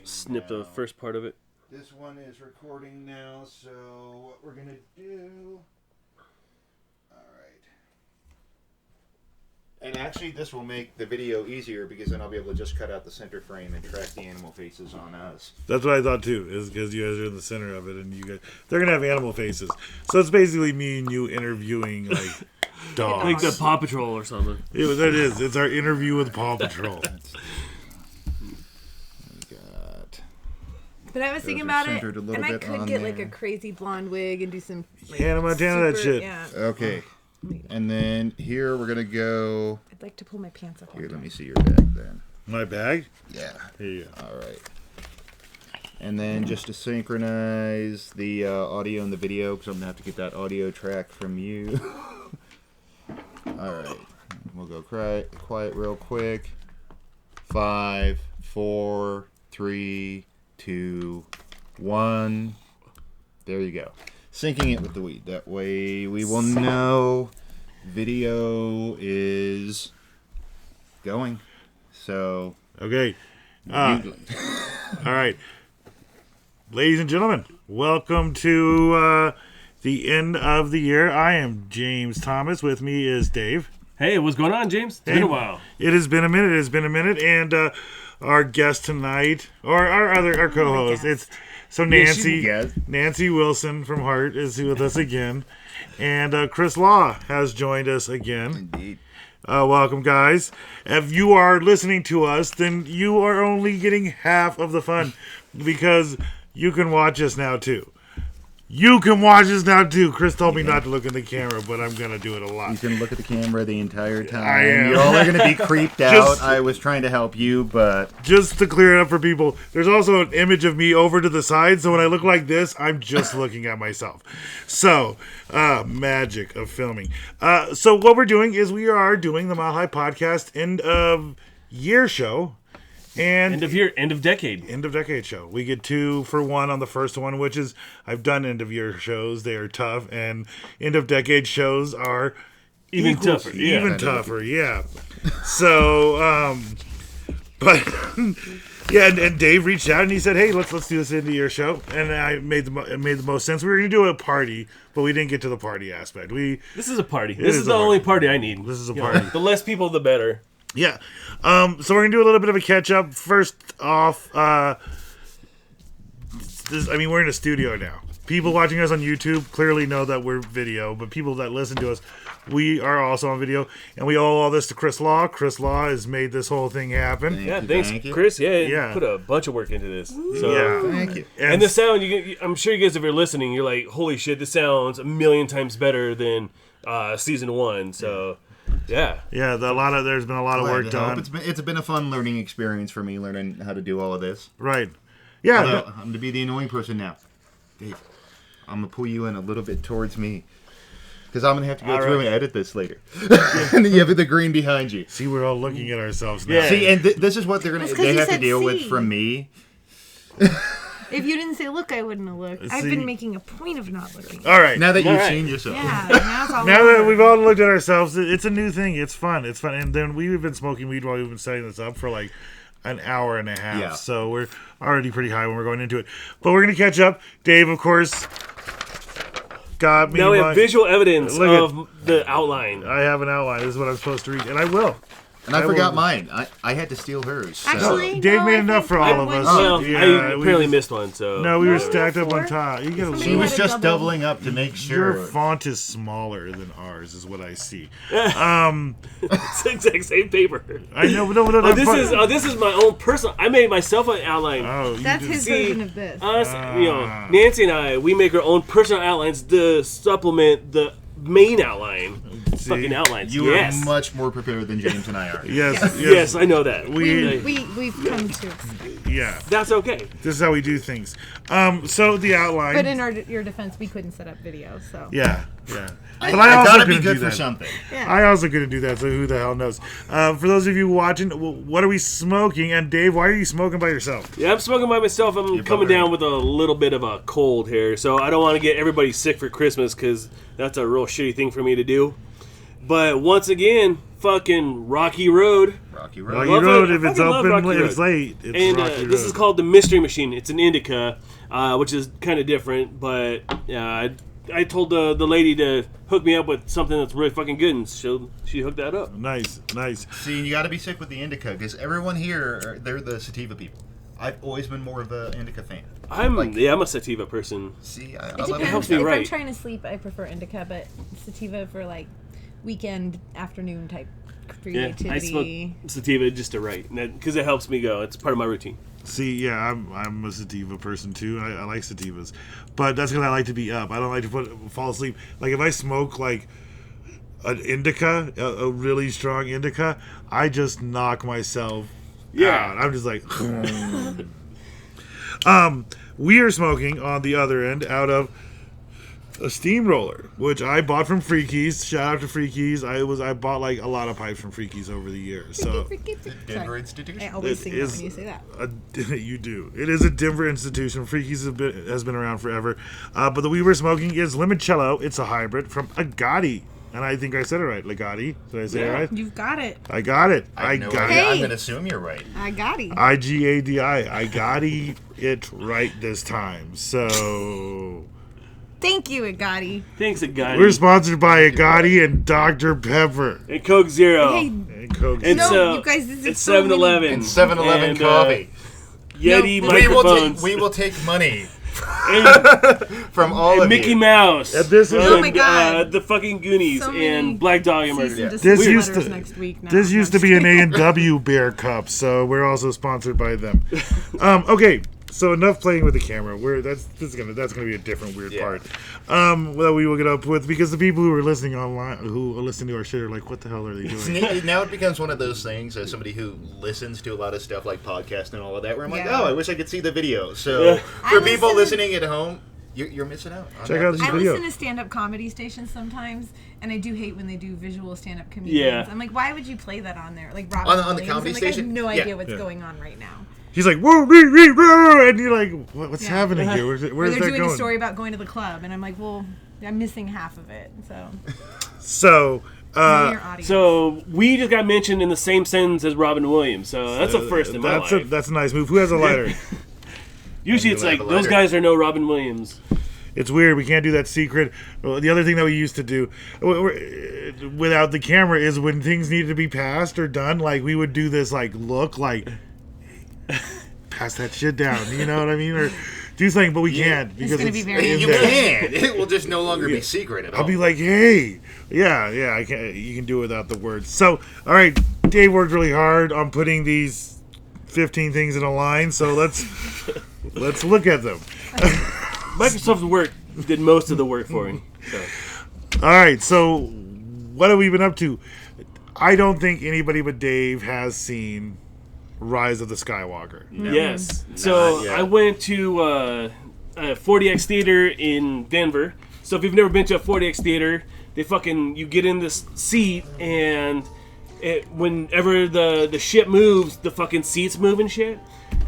snip the first part of it. This one is recording now, so what we're going to do... Alright. And actually, this will make the video easier because then I'll be able to just cut out the center frame and track the animal faces on us. That's what I thought too, is because you guys are in the center of it, and they're going to have animal faces. So it's basically me and you interviewing, like, dogs. Like the Paw Patrol or something. Yeah, that is. It's our interview with Paw Patrol. But I was thinking about it, and I could get like a crazy blonde wig and do some like, Hannah Montana, that shit. Yeah. Okay. And then here we're going to go... I'd like to pull my pants up. Here, let me see your bag then. My bag? Yeah. Here you go. All right. And then just to synchronize the audio and the video, because I'm going to have to get that audio track from you. All right. We'll go quiet real quick. 5, 4, 3, 2, 1. There you go. Syncing it with the weed. That way we will know video is going. So. Okay. All right. Ladies and gentlemen, welcome to the end of the year. I am James Thomas. With me is Dave. Hey, what's going on, James? It's been a while. It has been a minute. And our guest tonight, or our co-host, it's Nancy Wilson from Heart is with us again, and Chris Law has joined us again. Indeed. Welcome, guys. If you are listening to us, then you are only getting half of the fun, because you can watch us now too. Chris told me not to look in the camera, but I'm going to do it a lot. You can look at the camera the entire time. I am. You all are going to be creeped out. I was trying to help you, but... Just to clear it up for people, there's also an image of me over to the side, so when I look like this, I'm just looking at myself. So, magic of filming. So what we're doing is we are doing the Mile High Podcast end of year show. And end of decade show. We get 2 for 1 on the first one, which is, I've done end of year shows. They are tough, and end of decade shows are even tougher. Yeah. So, but yeah, and Dave reached out and he said, "Hey, let's do this end of year show," and it made the most sense. We were going to do a party, but we didn't get to the party aspect. This is a party. This is the only party I need. This is a party. The less people, the better. Yeah. So we're going to do a little bit of a catch-up. First off, we're in a studio now. People watching us on YouTube clearly know that we're video, but people that listen to us, we are also on video. And we owe all this to Chris Law. Chris Law has made this whole thing happen. Thanks, Chris. Yeah, put a bunch of work into this. So, thank you. And the sound, I'm sure you guys, if you're listening, you're like, holy shit, this sounds a million times better than season 1. So... Yeah. There's been a lot of work done. It's been a fun learning experience for me, learning how to do all of this. Right. Yeah. Although, I'm going to be the annoying person now. Dave, I'm going to pull you in a little bit towards me. Because I'm going to have to go through and edit this later. And then you have the green behind you. See, we're all looking at ourselves now. Yeah. See, and this is what they have to deal with from me. If you didn't say look, I wouldn't have looked. I've been making a point of not looking. All right. Now that you've seen yourself. Yeah. Now that we've all looked at ourselves, it's a new thing. It's fun. And then we've been smoking weed while we've been setting this up for like an hour and a half. Yeah. So we're already pretty high when we're going into it. But we're going to catch up. Dave, of course, got me. Now we have visual evidence of the outline. I have an outline. This is what I'm supposed to read. And I will. And I forgot mine. I had to steal hers. So. Actually, Dave made enough for all of us. I apparently missed one. So no, we were stacked up on top. She was just doubling up to make sure. Your font is smaller than ours, is what I see. It's the exact same paper. I know. No. This is my own personal. I made myself an outline. Oh, that's his version of this. Us, Nancy and I, we make our own personal outlines to supplement the main outline. Fucking outlines. You are much more prepared than James and I are. Yes, I know that. We've come to. Yeah, that's okay. This is how we do things. So the outline. But in your defense, we couldn't set up video, so. Yeah. But I also gotta be good for something. Yeah. I also couldn't do that, so who the hell knows? For those of you watching, what are we smoking? And Dave, why are you smoking by yourself? Yeah, I'm smoking by myself. I'm coming down with a little bit of a cold here, so I don't want to get everybody sick for Christmas because that's a real shitty thing for me to do. But once again, fucking Rocky Road. Rocky Rocky Road. Road, I if it's fucking love open, Rocky if it's Road. late, it's And Rocky Road. this is called the Mystery Machine. It's an indica, which is kind of different, but I told the lady to hook me up with something that's really fucking good, and she hooked that up. Nice. See, you got to be sick with the indica because everyone here, they're the sativa people. I've always been more of an indica fan. I'm a sativa person. See, It I love depends. helps me If I'm write. trying to sleep, I prefer indica, but sativa for like weekend afternoon type Yeah, I creativity. smoke sativa just to write because it helps me go. It's part of my routine. See, yeah, I'm a sativa person too. I like sativas, but that's because I like to be up. I don't like to fall asleep. Like if I smoke like an indica, a really strong indica, I just knock myself out. I'm just like. We are smoking on the other end out of a steamroller, which I bought from Freakies. Shout out to Freakies. I bought like a lot of pipes from Freakies over the years. So Denver Sorry. institution. I always sing that is when you say that. you do. It is a Denver institution. Freakies has been around forever. But the we were smoking is limoncello. It's a hybrid from Agati. And I think I said it right. Legati. Did I say it right? You've got it. I got it. I know got it. it. I'm going to assume you're right. I got it. IGADI. I got it right this time. So Thank you, Agati. Thanks, Agati. we're sponsored by Agati and Dr. Pepper. And Coke Zero. Hey, And Coke. It's, No, you guys, this is it's so many- 7-Eleven. And 7-Eleven And, coffee. Yeti No, microphones. We will take money and, from all and of Mickey you. Mouse. And this is- and, Oh my God. the fucking Goonies So and many Black Dahlia Murder. Cease Yeah. and This desist used letters to- next week now. This No, used to I'm be just an A&W bear cup, so we're also sponsored by them. Okay, so enough playing with the camera. That's gonna be a different weird part. That we will get up with because the people who are listening online, who are listening to our shit, are like, "What the hell are they doing?" Now it becomes one of those things as somebody who listens to a lot of stuff like podcasts and all of that, where I'm like, Yeah. oh, I wish I could see the video. So Yeah. for I people listen- listening at home, you're missing out. on Check that. out I video. listen to stand-up comedy stations sometimes, and I do hate when they do visual stand-up comedians. Yeah. I'm like, why would you play that on there? Like Robin On the Williams. comedy I'm like, station? I have no Yeah. idea what's Yeah. going on right now. He's like, "Whoa, ree, ree, roo," and you're like, "What's Yeah. happening here? Where's Or that they're doing going?" a story about going to the club, and I'm like, well, I'm missing half of it. So, So, know your audience. So we just got mentioned in the same sentence as Robin Williams. So that's a first in my life. that's a nice move. Who has a lighter? Usually You it's have like a those lighter. guys are no Robin Williams. It's weird. We can't do that secret. Well, the other thing that we used to do without the camera is when things needed to be passed or done, like we would do this like look like pass that shit down. You know what I mean? Or do something, but we can't because gonna it's be very in You there. can. It will just no longer be secret at all. I'll be like, hey, yeah, I can. You can do it without the words. So, all right, Dave worked really hard on putting these 15 things in a line. So let's look at them. Microsoft's work did most of the work for me. So. All right, so what have we been up to? I don't think anybody but Dave has seen Rise of the Skywalker. Yes. So yet. I went to a 40X theater in Denver. So if you've never been to a 40X theater, you get in this seat and whenever the ship moves, the fucking seats move and shit.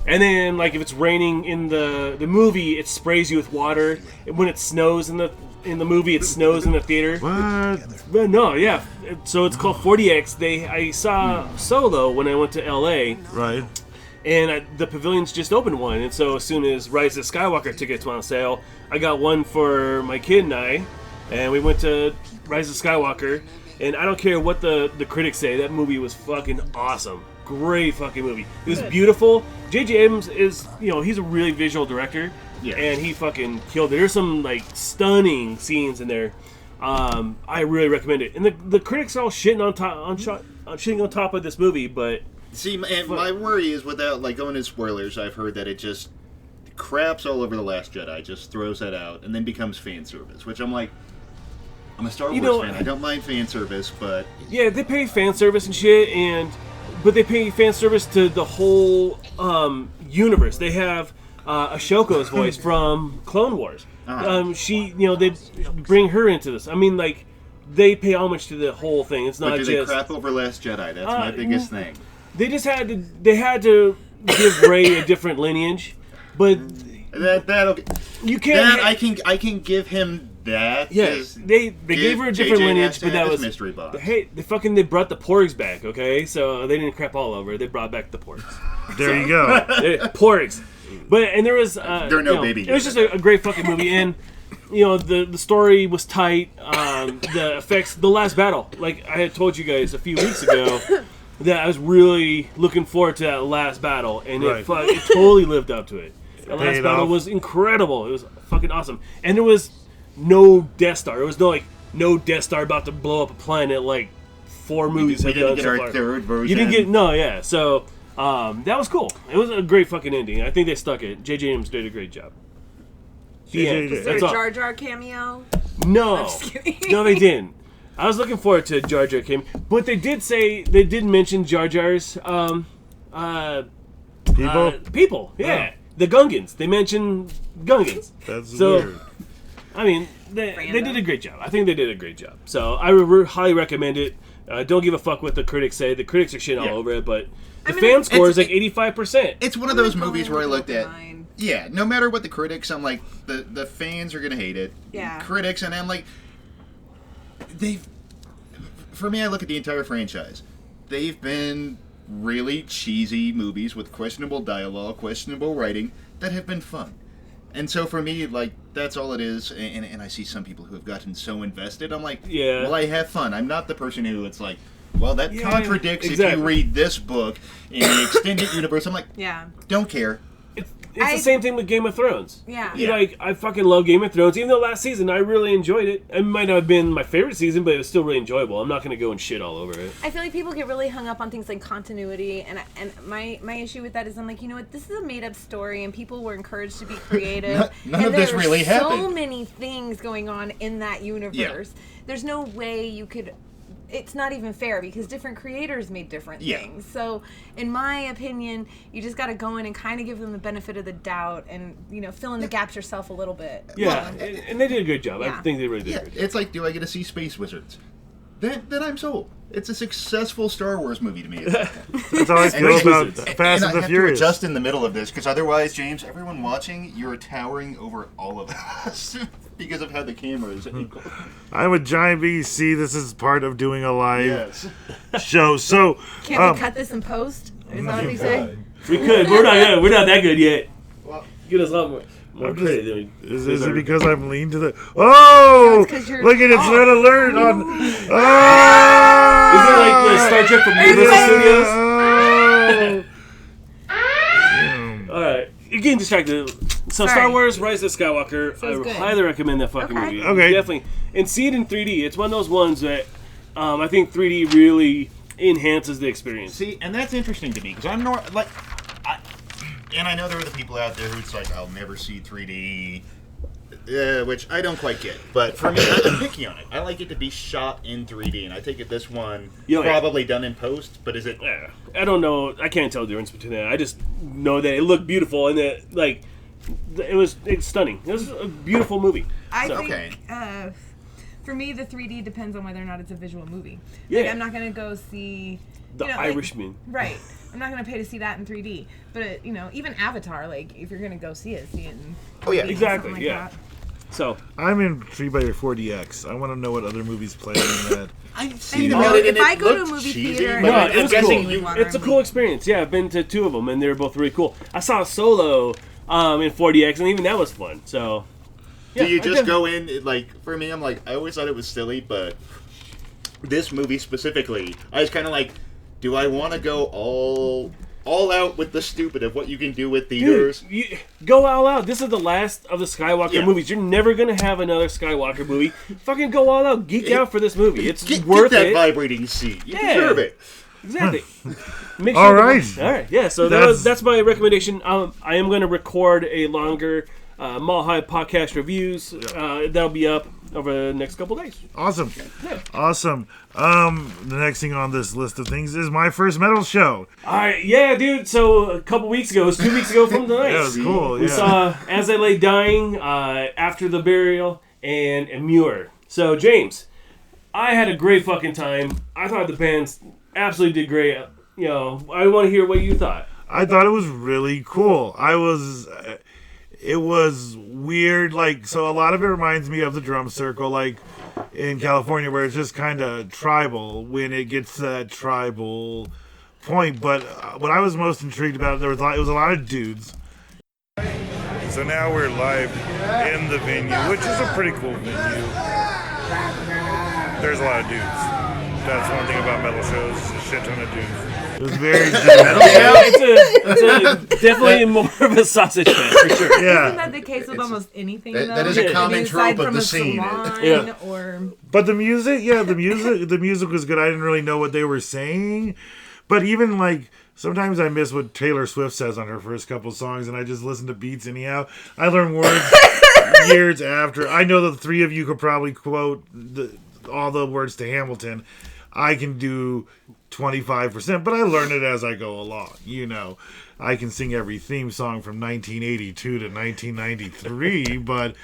And then like if it's raining in the movie, it sprays you with water. And when it snows in the movie, it snows in the theater. What? But no, yeah. So it's called 40X. I saw Solo when I went to LA. Right. And the pavilion's just opened one, and so as soon as Rise of Skywalker tickets went on sale, I got one for my kid and we went to Rise of Skywalker. And I don't care what the critics say, that movie was fucking awesome. Great fucking movie. It was beautiful. J.J. Abrams is, he's a really visual director, and he fucking killed it. There's some like stunning scenes in there. I really recommend it. And the critics are all shitting on top of this movie, but. See, and my worry is without like going into spoilers, I've heard that it just craps all over The Last Jedi, just throws that out, and then becomes fan service. Which I'm like, I'm a Star Wars fan. I don't mind fan service, but Yeah, they pay fan service and shit, but they pay fan service to the whole universe. They have Ashoka's voice from Clone Wars. They bring her into this. I mean, like, they pay homage to the whole thing. It's not but do just they crap over Last Jedi? That's my biggest thing. they just had to give Rey a different lineage, but That you can't. I can give him that. Yeah, they gave her a different JJ lineage, has to but that have his was mystery box. Hey, they brought the porgs back, okay? So they didn't crap all over. They brought back the porgs. There you go. Porgs. But there was there are no baby. It was just a great fucking movie, and the story was tight. The effects, the last battle, like I had told you guys a few weeks ago, that I was really looking forward to that last battle, and it totally lived up to it. The last battle was incredible. It was fucking awesome, and there was no Death Star. There was no Death Star about to blow up a planet like 4 movies have done so far. Third version. You didn't get So that was cool. It was a great fucking ending. I think they stuck it. J.J. Abrams did a great job. Was there a Jar Jar cameo? No, I'm just kidding. No, they didn't. I was looking forward to Jar Jar cameo, but they did mention Jar Jar's people. Yeah. Oh. The Gungans. They mentioned Gungans. That's so, weird. I mean, they did a great job. I think they did a great job. So I highly recommend it. Don't give a fuck what the critics say. The critics are shit all over it, but the fan score is like 85%. It's one of those movies where I looked at. Yeah, no matter what the critics, I'm like, the fans are gonna hate it. Yeah. Critics, and I'm like, for me, I look at the entire franchise. They've been really cheesy movies with questionable dialogue, questionable writing that have been fun. And so for me, like, that's all it is. And I see some people who have gotten so invested. I'm like, well, I have fun. I'm not the person who it's like, well, that contradicts if you read this book in the extended universe. I'm like, don't care. It's the same thing with Game of Thrones. Yeah. Like, I fucking love Game of Thrones. Even though last season I really enjoyed it. It might not have been my favorite season, but it was still really enjoyable. I'm not going to go and shit all over it. I feel like people get really hung up on things like continuity, and my issue with that is I'm like, you know what, this is a made-up story, and people were encouraged to be creative. None of this really happened. So many things going on in that universe. Yeah. There's no way you could... It's not even fair because different creators made different things. So, in my opinion, you just got to go in and kind of give them the benefit of the doubt and, fill in the gaps yourself a little bit. Yeah, and they did a good job. I think they really did a good job. It's like, do I get to see Space Wizards? Then I'm sold. It's a successful Star Wars movie to me. That's how I feel about Fast and the Furious. I have to adjust in the middle of this because otherwise, James, everyone watching, you're towering over all of us. Because of how the camera is. I'm a giant VC. This is part of doing a live show. So can't we cut this in post? Is that what they say? We could. We're not that good yet. Well, get us a lot more credit. Is it because I'm lean to the? Oh, look at it's red alert on. Is it like the Star Trek from Universal Studios? All right, you're getting distracted. So Star Wars: Rise of Skywalker, I highly recommend that fucking movie. Okay, definitely, and see it in 3D. It's one of those ones that I think 3D really enhances the experience. See, and that's interesting to me because I'm not like, and I know there are the people out there who's like, I'll never see 3D, which I don't quite get. But for me, I'm picky on it. I like it to be shot in 3D, and I take it this one probably done in post. But is it? I don't know. I can't tell the difference between that. I just know that it looked beautiful and that it's stunning. It was a beautiful movie. I think for me the 3D depends on whether or not it's a visual movie. Yeah. Like, I'm not gonna go see The Irishman. Right. I'm not gonna pay to see that in 3D. But even Avatar, like if you're gonna go see it in 3D, exactly. like that. So I'm intrigued by your 4DX. I want to know what other movies play in that. I've seen about it, and if I go to a looked movie cheesy, theater, no, it was cool. cool. It's a cool experience. Yeah, I've been to 2 of them, and they were both really cool. I saw Solo in 4DX, and even that was fun. So, do you just go in like? For me, I'm like, I always thought it was silly, but this movie specifically, I was kind of like, do I want to go all out with the stupid of what you can do with theaters? Dude, go all out. This is the last of the Skywalker movies. You're never gonna have another Skywalker movie. Fucking go all out. Geek out for this movie. It's worth get that it. Vibrating seat. You deserve it. Exactly. Make All right. All right. Yeah. So that's my recommendation. I am going to record a longer Mile High podcast reviews. That'll be up over the next couple days. Awesome. Yeah. Awesome. The next thing on this list of things is my first metal show. All right. Yeah, dude. So a couple weeks ago, it was 2 weeks ago from tonight. That was cool. We saw As I Lay Dying, After the Burial, and Muir. So James, I had a great fucking time. I thought the bands absolutely did great. I want to hear what you thought. I thought it was really cool. it was weird. Like, so a lot of it reminds me of the drum circle, like in California, where it's just kind of tribal when it gets to that tribal point. But what I was most intrigued about, it was a lot of dudes. So now we're live in the venue, which is a pretty cool venue. There's a lot of dudes. That's one thing about metal shows, a shit ton of dudes. It was very metal. Yeah, it's definitely more of a sausage fest for sure. Yeah. Isn't that the case with almost anything? That is a common trope of the scene. But the music was good. I didn't really know what they were saying, but even like sometimes I miss what Taylor Swift says on her first couple songs, and I just listen to beats anyhow. I learn words years after. I know the three of you could probably quote all the words to Hamilton. I can do 25%, but I learn it as I go along. You know, I can sing every theme song from 1982 to 1993, but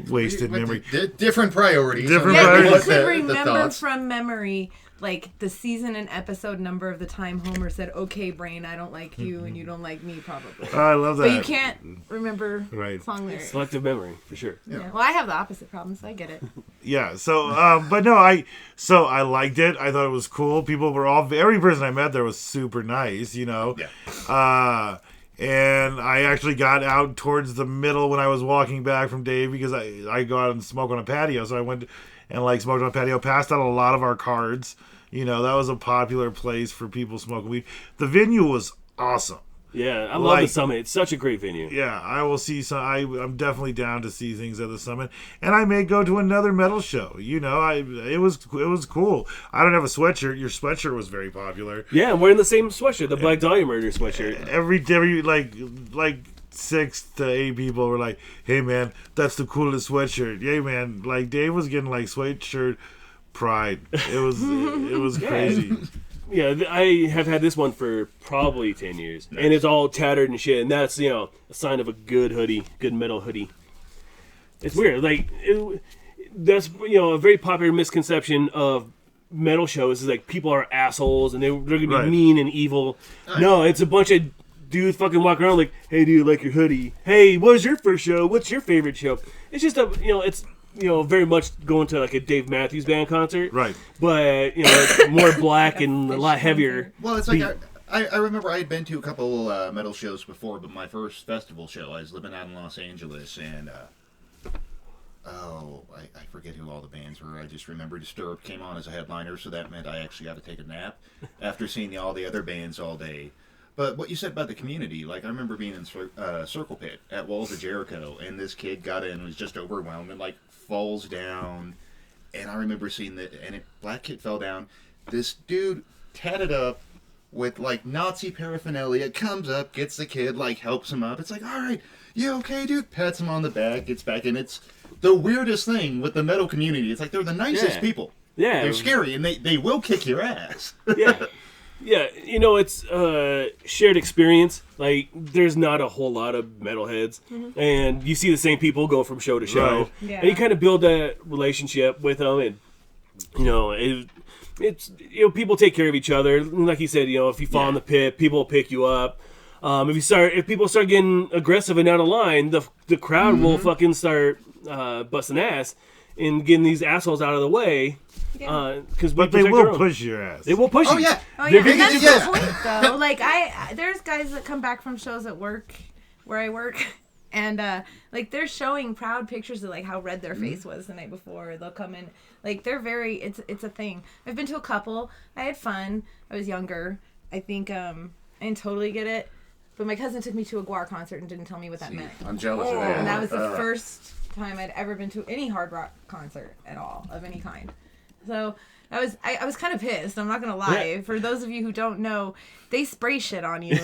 wasted memory. Different priorities. Different Yeah, priorities. you could remember from memory, like the season and episode number of the time Homer said, "Okay, brain, I don't like you, and you don't like me, probably." I love that. But you can't remember song lyrics. Selective memory, for sure. Yeah. Well, I have the opposite problem, so I get it. Yeah. So, but no, I liked it. I thought it was cool. People were every person I met there was super nice. You know. Yeah. And I actually got out towards the middle when I was walking back from Dave because I go out and smoke on a patio. So I went and like smoked on a patio, passed out a lot of our cards. You know, that was a popular place for people smoking weed. The venue was awesome. Yeah, I love the Summit. It's such a great venue. Yeah, I will see some. I'm definitely down to see things at the Summit, and I may go to another metal show. You know, it was cool. I don't have a sweatshirt. Your sweatshirt was very popular. Yeah, I'm wearing the same sweatshirt, the Black Dahlia Murder sweatshirt. Every like 6 to 8 people were like, "Hey man, that's the coolest sweatshirt." Yeah, man, like Dave was getting like sweatshirt pride. It was crazy. Yeah, I have had this one for probably 10 years, and it's all tattered and shit, and that's, you know, a sign of a good hoodie, good metal hoodie. It's weird, like, that's, you know, a very popular misconception of metal shows is, like, people are assholes, and they're going to be mean and evil. No, it's a bunch of dudes fucking walking around like, "Hey, do you like your hoodie? Hey, what was your first show? What's your favorite show?" It's just it's very much going to like a Dave Matthews Band concert. Right. But, it's more black and a lot heavier. Well, it's like I remember I had been to a couple metal shows before, but my first festival show, I was living out in Los Angeles, and I forget who all the bands were. I just remember Disturbed came on as a headliner, so that meant I actually got to take a nap after seeing all the other bands all day. But what you said about the community, like I remember being in Circle Pit at Walls of Jericho, and this kid got in and was just overwhelmed and like falls down, and I remember seeing that, and a black kid fell down. This dude tatted up with like Nazi paraphernalia comes up, gets the kid, like helps him up. It's like, "All right, you okay, dude?" Pats him on the back, gets back in. It's the weirdest thing with the metal community. It's like they're the nicest people. Yeah, they're scary, and they will kick your ass. Yeah. Yeah, it's shared experience. Like, there's not a whole lot of metalheads, and you see the same people go from show to show, Right. Yeah. and you kind of build that relationship with them, and it's people take care of each other. Like you said, if you fall in the pit, people will pick you up. If people start getting aggressive and out of line, the crowd will fucking start busting ass and getting these assholes out of the way. Yeah. But they will push your ass. They will push you. Yeah. Oh yeah, and that's Yeah. the point though. Like there's guys that come back from shows at work, where I work, and like they're showing proud pictures of like how red their face was the night before. They'll come in, like they're very. It's a thing. I've been to a couple. I had fun. I was younger. I think I didn't totally get it, but my cousin took me to a Guar concert and didn't tell me what that meant. I'm jealous of that. And that was the first time I'd ever been to any hard rock concert at all of any kind. So I was kind of pissed. I'm not gonna lie. Yeah. For those of you who don't know, they spray shit on you.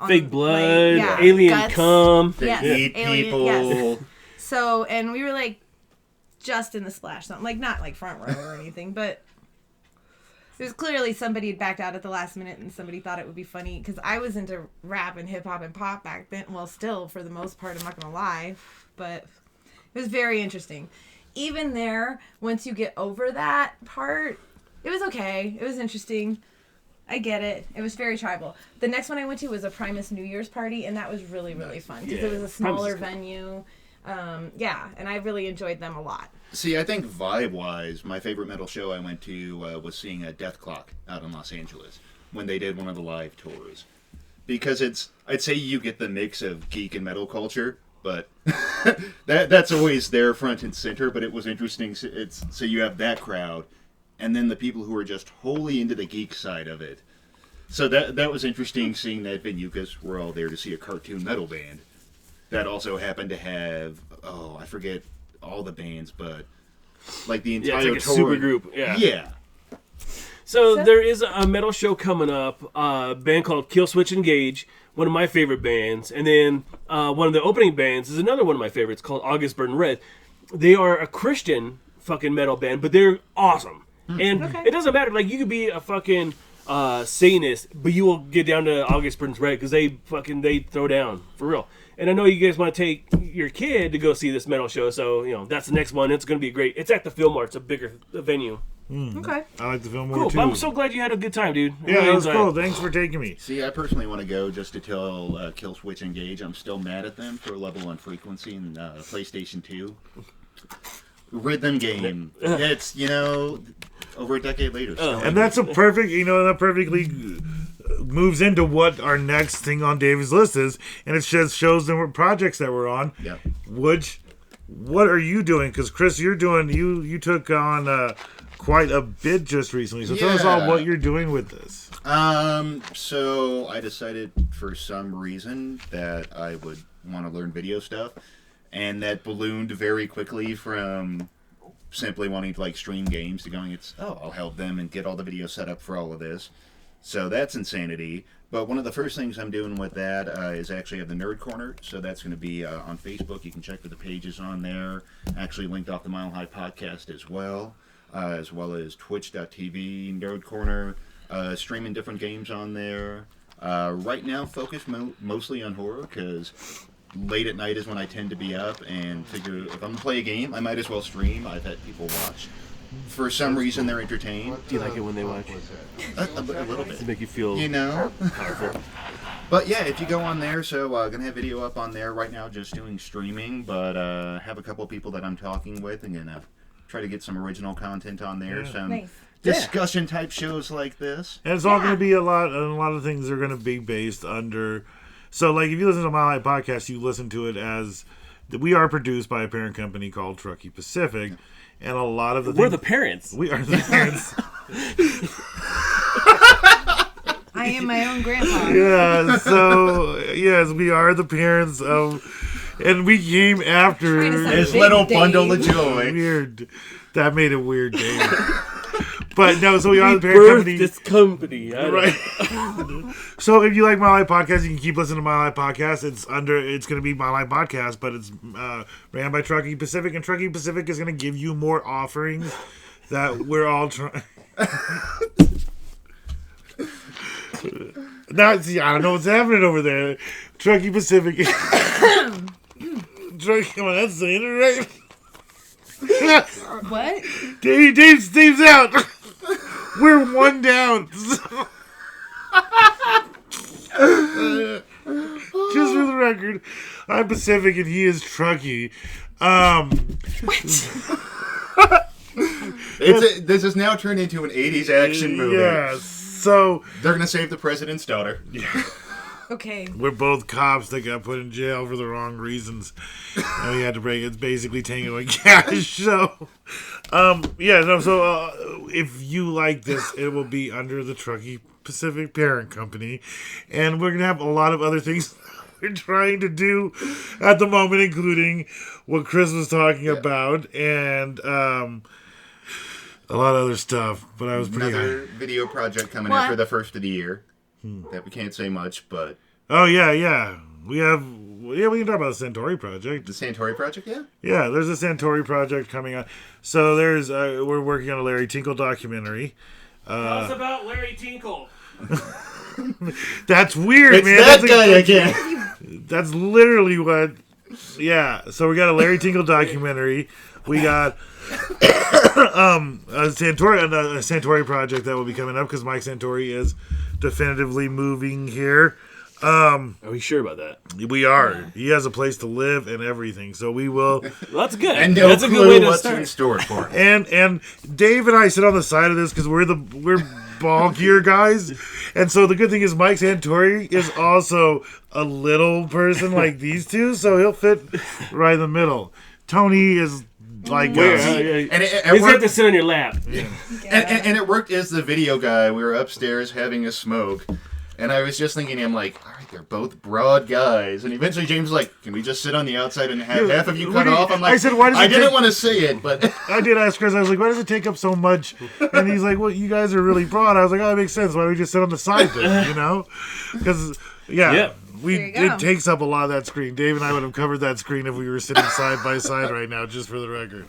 Fake blood, like, alien guts. cum. They Yes, eat alien- people. yes. So, and we were like just in the splash zone, like not like front row or anything, but it was clearly somebody had backed out at the last minute, and somebody thought it would be funny because I was into rap and hip hop and pop back then. Well, still for the most part, I'm not gonna lie, but it was very interesting. Even there, once you get over that part, it was okay. It was interesting. I get it. It was very tribal. The next one I went to was a Primus New Year's party, and that was really, really fun because it was a smaller venue. And I really enjoyed them a lot. See, I think vibe-wise, my favorite metal show I went to was seeing a Death Clock out in Los Angeles when they did one of the live tours. Because I'd say you get the mix of geek and metal culture, but that's always there front and center, but it was interesting. So you have that crowd, and then the people who are just wholly into the geek side of it. So that was interesting seeing that venue because we're all there to see a cartoon metal band. That also happened to have, I forget all the bands, but like the entire it's like a tour. super group. Yeah. So there is a metal show coming up, a band called Kill Switch Engage, one of my favorite bands. And then one of the opening bands is another one of my favorites called August Burn Red. They are a Christian fucking metal band, but they're awesome. And it doesn't matter. Like, you could be a fucking Satanist, but you will get down to August Burns Red because they throw down for real. And I know you guys want to take your kid to go see this metal show, so that's the next one. It's going to be great. It's at the Fillmore. It's a bigger venue. Okay. I like the Fillmore Cool. too. I'm so glad you had a good time, dude. Yeah, Really that was enjoyed cool. it. Thanks for taking me. See, I personally want to go just to tell Kill Switch Engage I'm still mad at them for level 1 frequency in PlayStation 2. Rhythm game. It's, over a decade later. And that's that perfectly moves into what our next thing on David's list is, and it just shows them what projects that we're on. Yeah. What are you doing? Because Chris, you took on quite a bit just recently. So tell us all what you're doing with this. So I decided for some reason that I would want to learn video stuff, and that ballooned very quickly from simply wanting to stream games to going, I'll help them and get all the video set up for all of this. So that's insanity. But one of the first things I'm doing with that is actually have the Nerd Corner. So that's going to be on Facebook. You can check for the pages on there. Actually linked off the Mile High Podcast as well as twitch.tv, Nerd Corner, streaming different games on there. Right now, focused mostly on horror because late at night is when I tend to be up and figure if I'm going to play a game, I might as well stream. I've had people watch. For some reason, they're entertained. Do you like it when they watch? A little bit. To make you feel powerful. But yeah, if you go on there, so gonna have video up on there right now, just doing streaming, but have a couple of people that I'm talking with and gonna try to get some original content on there. Some discussion type shows like this. And it's all going to be a lot of things are going to be based under. So, like, if you listen to my podcast, you listen to it as we are produced by a parent company called Truckee Pacific, and a lot of we're the parents. We are the parents. I am my own grandpa. Yeah. So yes, we are the parents of, and we came after his little bundle of joy. Weird. That made it weird, Dave. But no, so we are the parent company. This company, right? So if you like My Life Podcast, you can keep listening to My Life Podcast. It's going to be My Life Podcast, but it's ran by Truckee Pacific, and Truckee Pacific is going to give you more offerings that we're all trying. Now, see, I don't know what's happening over there. Truckee Pacific. Truckee, come on, that's saying it right. What? Dave's out. We're one down. Just for the record, I'm Pacific and he is Truckee. This has now turned into an 80s action movie. Yeah, so they're gonna save the president's daughter. Yeah. Okay. We're both cops that got put in jail for the wrong reasons. And we had to break it. It's basically Tango and Cash. So, if you like this, it will be under the Truckee Pacific parent company. And we're going to have a lot of other things we're trying to do at the moment, including what Chris was talking about and a lot of other stuff. But I was pretty Another video project coming in for the first of the year. That we can't say much, but... Oh, yeah. We can talk about the Centauri project. The Centauri project, yeah? Yeah, there's a Centauri project coming on. So there's, we're working on a Larry Tinkle documentary. Tell us about Larry Tinkle. That's weird, it's man. That guy again. That's literally what... Yeah, so we got a Larry Tinkle documentary. We got a Santori project that will be coming up because Mike Santori is definitively moving here. Are we sure about that? We are. He has a place to live and everything, so we will. Well, that's good. And no That's a clue good way to what's start. in store for him. And Dave and I sit on the side of this because we're bulkier guys, and so the good thing is Mike Santori is also a little person like these two, so he'll fit right in the middle. Tony is like And it He's got worked. to sit on your lap. And it worked as the video guy. We were upstairs having a smoke, and I was just thinking, I'm like, all right, they're both broad guys. And eventually James was like, can we just sit on the outside and have half of you cut off? I'm like, I said, why does it I didn't take- want to say it, but I did ask Chris, I was like, why does it take up so much? And he's like, well, you guys are really broad. I was like, oh, that makes sense. Why don't we just sit on the side then, you know? Because, Yep. There you go. it takes up a lot of that screen. Dave and I would have covered that screen if we were sitting side by side right now, just for the record.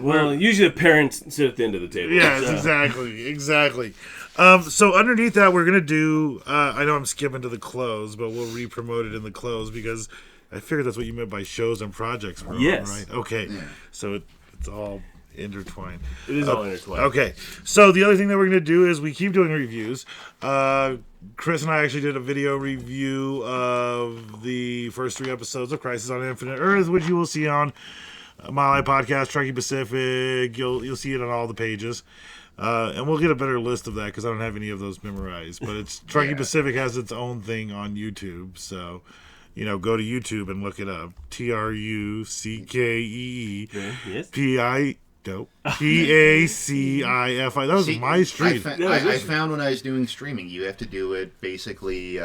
Well, usually the parents sit at the end of the table. Yes, so. exactly. So underneath that, we're going to do, I know I'm skipping to the close, but we'll re-promote it in the close because I figured that's what you meant by shows and projects. Yes. Right? Okay. So it's all intertwined. It is all intertwined. Okay, so the other thing that we're going to do is we keep doing reviews. Chris and I actually did a video review of the first 3 episodes of Crisis on Infinite Earth, which you will see on Mile High Podcast, Truckee Pacific. You'll see it on all the pages. And we'll get a better list of that because I don't have any of those memorized. But it's Truckee Pacific has its own thing on YouTube, so go to YouTube and look it up. TRUCKEE Yes. PACIFI. That was See, my street. I found when I was doing streaming, you have to do it basically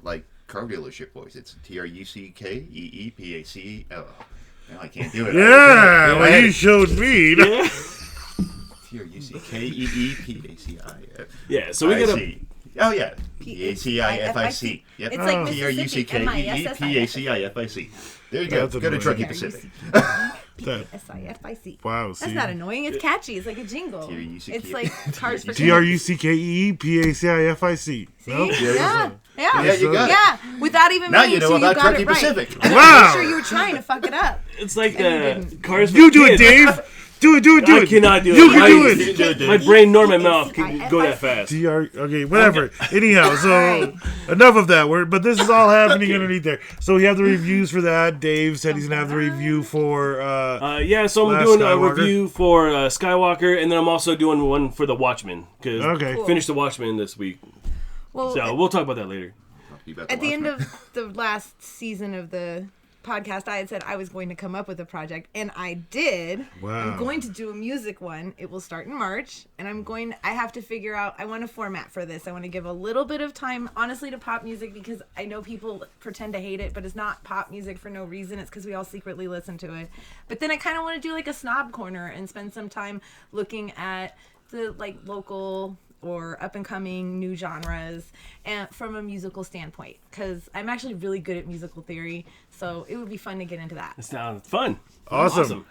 like car dealership voice. It's TRUCKEEPAC. Oh, no, I can't do it. Yeah, I well, you showed me. TRUCKEEPACI. Yeah, so we got to... Oh, yeah. PACIFIC. Yep. It's like Mississippi. TRUCKEEPACIFIC. There you go. That's Go to annoying. Truckee Pacific. P-S-I-F-I-C. Wow, see. That's not annoying. It's catchy. It's like a jingle. T-R-U-C-K. It's like Cars for Kids. TRUCKEEPACIFIC. See? Nope. Yeah. Yeah, you got it. Yeah, without even Now meaning you know to, about you got Truckee it right. Pacific. I Wow. was sure you were trying to fuck it up. It's like didn't. Cars for You do it, Kids. Dave. Do it. I cannot do it. You can do it. My brain nor my mouth can go that fast. Okay, whatever. Anyhow, so enough of that. But this is all happening underneath there. So we have the reviews for that. Dave said he's gonna have the review for. So I'm Last doing a Skywalker. review for Skywalker, and then I'm also doing one for The Watchmen. Because Okay. I finished The Watchmen this week. Well, So we'll talk about that later. at the end of the last season of the podcast, I had said I was going to come up with a project, and I did. Wow. I'm going to do a music one. It will start in March, and I have to figure out, I want a format for this. I want to give a little bit of time, honestly, to pop music, because I know people pretend to hate it, but it's not pop music for no reason. It's because we all secretly listen to it. But then I kind of want to do like a snob corner and spend some time looking at the local or up-and-coming new genres and from a musical standpoint, because I'm actually really good at musical theory, so it would be fun to get into that. It sounds fun. Awesome.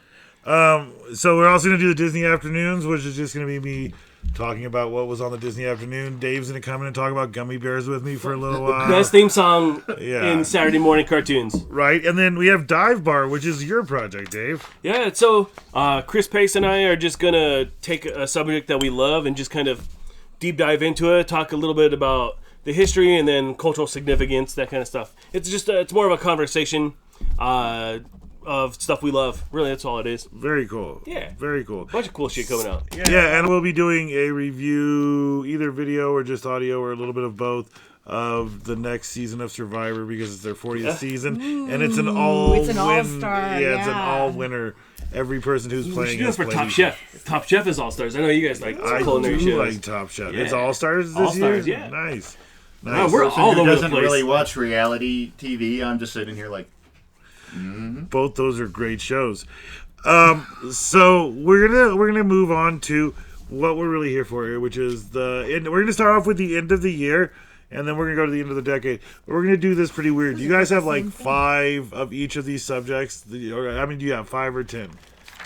So we're also going to do the Disney Afternoons, which is just going to be me talking about what was on the Disney Afternoon. Dave's going to come in and talk about Gummy Bears with me for a little while. Best theme song Yeah. in Saturday morning cartoons. Right, and then we have Dive Bar, which is your project, Dave. Yeah, so Chris Pace and I are just going to take a subject that we love and just kind of deep dive into it, talk a little bit about the history and then cultural significance, that kind of stuff. It's just it's more of a conversation of stuff we love. Really, that's all it is. Very cool. Yeah. Very cool. Bunch of cool shit coming out. Yeah, and we'll be doing a review, either video or just audio or a little bit of both, of the next season of Survivor because it's their 40th season, and it's an it's an all-star, Yeah, it's an yeah. all-winner. Every person who's We playing should do this for has Top played. Chef. Top Chef is All Stars. I know you guys like I culinary do shows. like Top Chef. Yeah. It's All Stars this All-Stars, year? yeah. Nice. Wow, we're Person all who over the doesn't place. really watch reality TV, I'm just sitting here like, Both those are great shows. So we're gonna move on to what we're really here for here, which is we're gonna start off with the end of the year, and then we're gonna go to the end of the decade. We're gonna do this pretty weird. Do you guys have like 5 of each of these subjects? Do you have 5 or 10?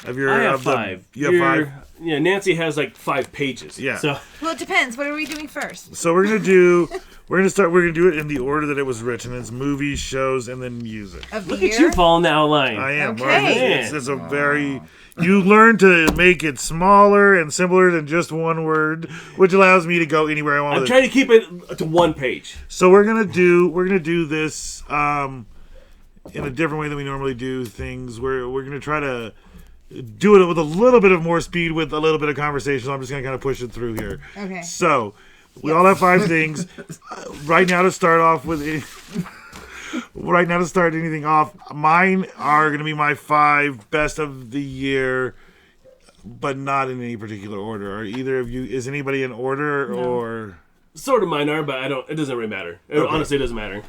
I have 5. You have 5. Yeah, Nancy has like 5 pages. Yeah. So Well, it depends. What are we doing first? So we're gonna do We're gonna do it in the order that it was written. It's movies, shows, and then music. Of the Look year? at you following that line. I am. Okay. It's a very. You learn to make it smaller and simpler than just one word, which allows me to go anywhere I want. I'm trying to keep it to one page. So we're gonna do this in a different way than we normally do things. We're gonna try to do it with a little bit of more speed with a little bit of conversation. So I'm just gonna kind of push it through here. Okay. So we all have 5 things. Right now to start off with. Right now to start anything off, mine are going to be my 5 best of the year, but not in any particular order. Are either of you? Is anybody in order or? Sort of mine are, but I don't. It doesn't really matter. Honestly, it doesn't matter.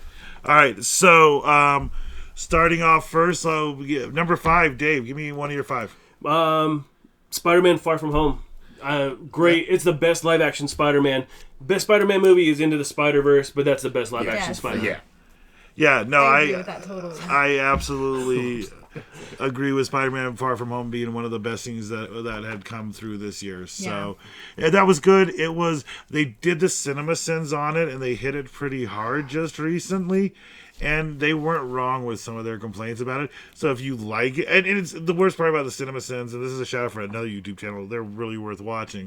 All right. So starting off first, number 5, Dave. Give me one of your 5. Spider-Man: Far From Home. Great. It's the best live-action Spider-Man. Best Spider-Man movie is Into the Spider-Verse, but that's the best live-action Yes. Spider-Man. Yeah. Yeah. No, I agree with that totally. I absolutely agree with Spider-Man: Far From Home being one of the best things that had come through this year. So yeah, that was good. It was. They did the CinemaSins on it, and they hit it pretty hard just recently. And they weren't wrong with some of their complaints about it. So if you like it, and it's the worst part about the CinemaSins, and this is a shout out for another YouTube channel, they're really worth watching.